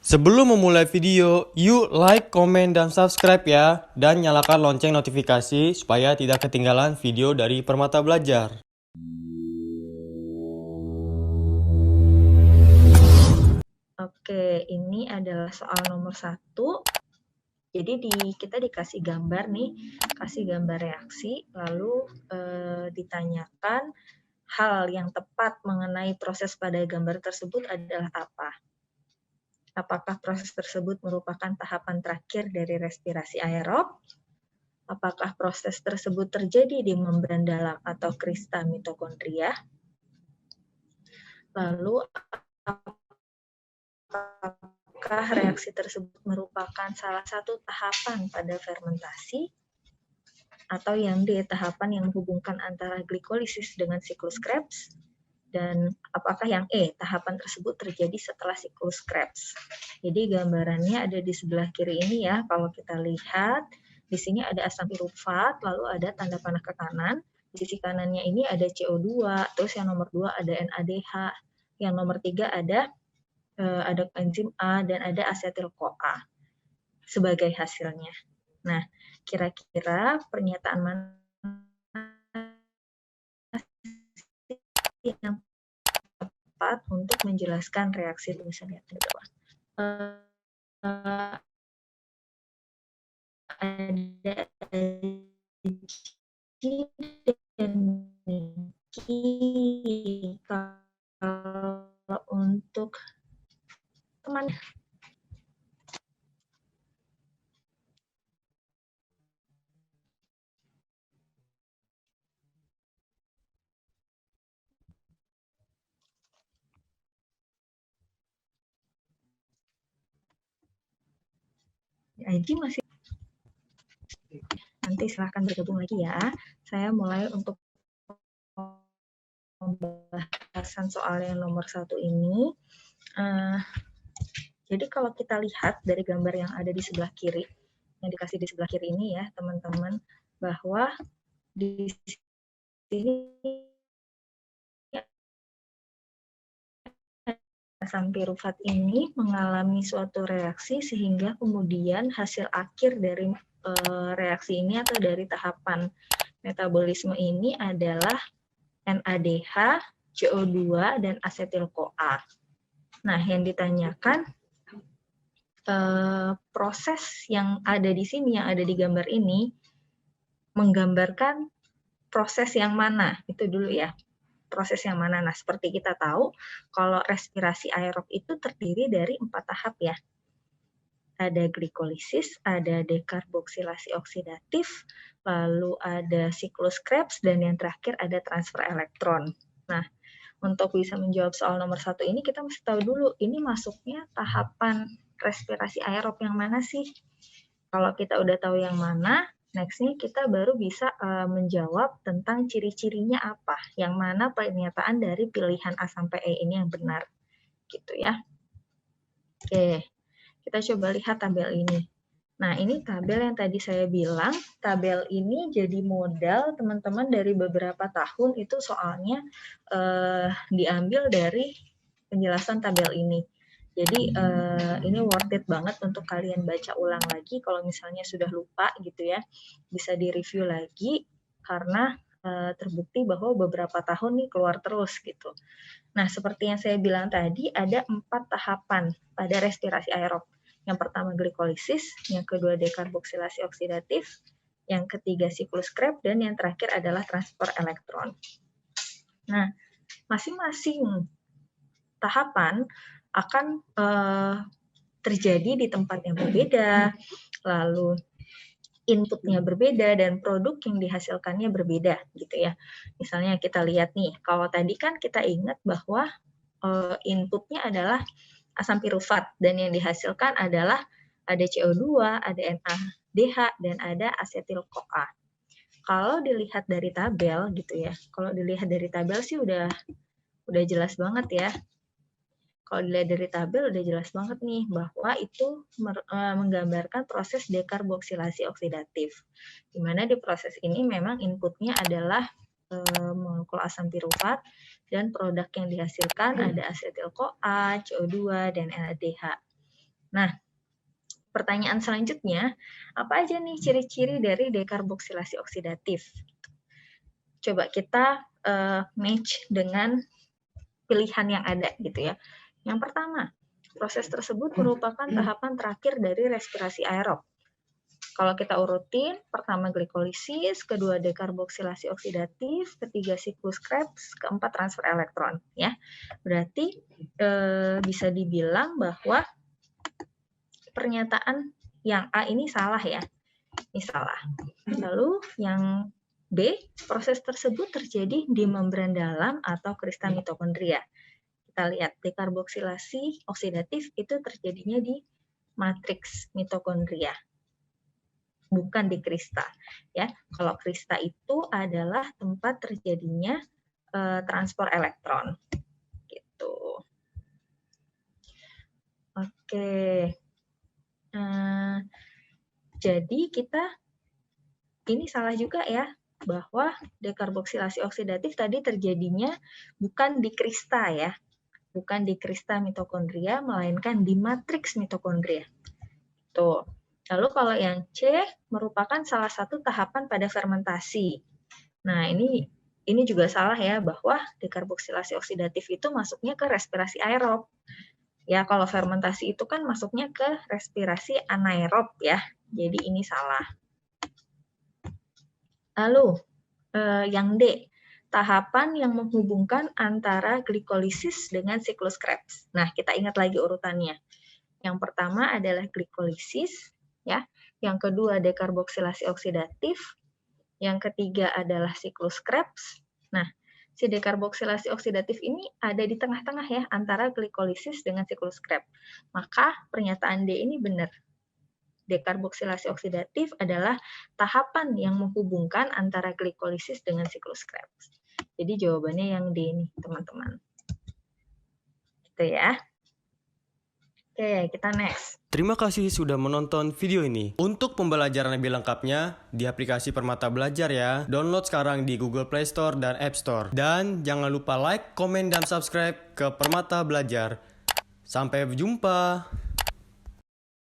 Sebelum memulai video, yuk like, komen, dan subscribe ya. Dan nyalakan lonceng notifikasi supaya tidak ketinggalan video dari Permata Belajar. Oke, ini adalah soal nomor 1. Jadi kita dikasih gambar nih, kasih gambar reaksi, lalu ditanyakan hal yang tepat mengenai proses pada gambar tersebut adalah apa? Apakah proses tersebut merupakan tahapan terakhir dari respirasi aerob? Apakah proses tersebut terjadi di membran dalam atau krista mitokondria? Lalu, apakah reaksi tersebut merupakan salah satu tahapan pada fermentasi? Atau yang D, tahapan yang menghubungkan antara glikolisis dengan siklus Krebs? Dan apakah yang E, tahapan tersebut terjadi setelah siklus Krebs? Jadi gambarannya ada di sebelah kiri ini ya. Kalau kita lihat, di sini ada asam pirufat, lalu ada tanda panah ke kanan. Di sisi kanannya ini ada CO2, terus yang nomor 2 ada NADH, yang nomor 3 ada enzim A, dan ada asetil-CoA sebagai hasilnya. Nah, kira-kira pernyataan mana yang tepat untuk menjelaskan reaksi? Bisa lihat di bawah. Ada dan kalau untuk teman Aji masih, nanti silahkan bergabung lagi ya. Saya mulai untuk pembahasan soal yang nomor 1 ini. Jadi kalau kita lihat dari gambar yang ada di sebelah kiri, yang dikasih di sebelah kiri ini ya teman-teman, bahwa di sini asam pirufat ini mengalami suatu reaksi sehingga kemudian hasil akhir dari reaksi ini atau dari tahapan metabolisme ini adalah NADH, CO2, dan asetil-CoA. Nah, yang ditanyakan proses yang ada di sini, yang ada di gambar ini, menggambarkan proses yang mana, itu dulu ya. Proses yang mana? Nah, seperti kita tahu, kalau respirasi aerob itu terdiri dari 4 tahap ya. Ada glikolisis, ada dekarboksilasi oksidatif, lalu ada siklus Krebs, dan yang terakhir ada transfer elektron. Nah, untuk bisa menjawab soal nomor 1 ini, kita mesti tahu dulu, ini masuknya tahapan respirasi aerob yang mana sih? Kalau kita udah tahu yang mana, next-nya kita baru bisa menjawab tentang ciri-cirinya apa, yang mana pernyataan dari pilihan A sampai E ini yang benar, gitu ya. Oke, kita coba lihat tabel ini. Nah, ini tabel yang tadi saya bilang, tabel ini jadi modal teman-teman dari beberapa tahun itu soalnya diambil dari penjelasan tabel ini. Jadi ini worth it banget untuk kalian baca ulang lagi kalau misalnya sudah lupa gitu ya. Bisa di-review lagi karena terbukti bahwa beberapa tahun nih keluar terus gitu. Nah, seperti yang saya bilang tadi, ada 4 tahapan pada respirasi aerob. Yang pertama glikolisis, yang kedua dekarboksilasi oksidatif, yang ketiga siklus Krebs, dan yang terakhir adalah transfer elektron. Nah, masing-masing tahapan akan terjadi di tempat yang berbeda, lalu inputnya berbeda dan produk yang dihasilkannya berbeda gitu ya. Misalnya kita lihat nih, kalau tadi kan kita ingat bahwa inputnya adalah asam pirufat dan yang dihasilkan adalah ada CO2, ada NADH, dan ada asetil-CoA. Kalau dilihat dari tabel gitu ya, kalau dilihat dari tabel sih udah jelas banget ya. Kalau dilihat dari tabel udah jelas banget nih bahwa itu menggambarkan proses dekarboksilasi oksidatif. Di mana di proses ini memang inputnya adalah molekul asam pirufat dan produk yang dihasilkan ada asetil-CoA, CO2, dan NADH. Nah, pertanyaan selanjutnya, apa aja nih ciri-ciri dari dekarboksilasi oksidatif? Coba kita match dengan pilihan yang ada gitu ya. Yang pertama, proses tersebut merupakan tahapan terakhir dari respirasi aerob. Kalau kita urutin, pertama glikolisis, kedua dekarboksilasi oksidatif, ketiga siklus Krebs, keempat transfer elektron. Ya, berarti bisa dibilang bahwa pernyataan yang A ini salah ya. Ini salah. Lalu yang B, proses tersebut terjadi di membran dalam atau kristal mitokondria. Kita lihat dekarboksilasi oksidatif itu terjadinya di matriks mitokondria, bukan di krista. Ya, kalau krista itu adalah tempat terjadinya transport elektron. Gitu. Oke. Jadi kita ini salah juga ya, bahwa dekarboksilasi oksidatif tadi terjadinya bukan di krista ya, bukan di krista mitokondria, melainkan di matriks mitokondria. Tuh. Lalu kalau yang C merupakan salah satu tahapan pada fermentasi. Nah, ini juga salah ya, bahwa dekarboksilasi oksidatif itu masuknya ke respirasi aerob. Ya, kalau fermentasi itu kan masuknya ke respirasi anaerob ya. Jadi ini salah. Lalu yang D, tahapan yang menghubungkan antara glikolisis dengan siklus Krebs. Nah, kita ingat lagi urutannya. Yang pertama adalah glikolisis, ya. Yang kedua dekarboksilasi oksidatif. Yang ketiga adalah siklus Krebs. Nah, si dekarboksilasi oksidatif ini ada di tengah-tengah ya, antara glikolisis dengan siklus Krebs. Maka pernyataan D ini benar. Dekarboksilasi oksidatif adalah tahapan yang menghubungkan antara glikolisis dengan siklus Krebs. Jadi jawabannya yang D nih, teman-teman. Gitu ya. Oke, kita next. Terima kasih sudah menonton video ini. Untuk pembelajaran lebih lengkapnya, di aplikasi Permata Belajar ya. Download sekarang di Google Play Store dan App Store. Dan jangan lupa like, komen, dan subscribe ke Permata Belajar. Sampai jumpa.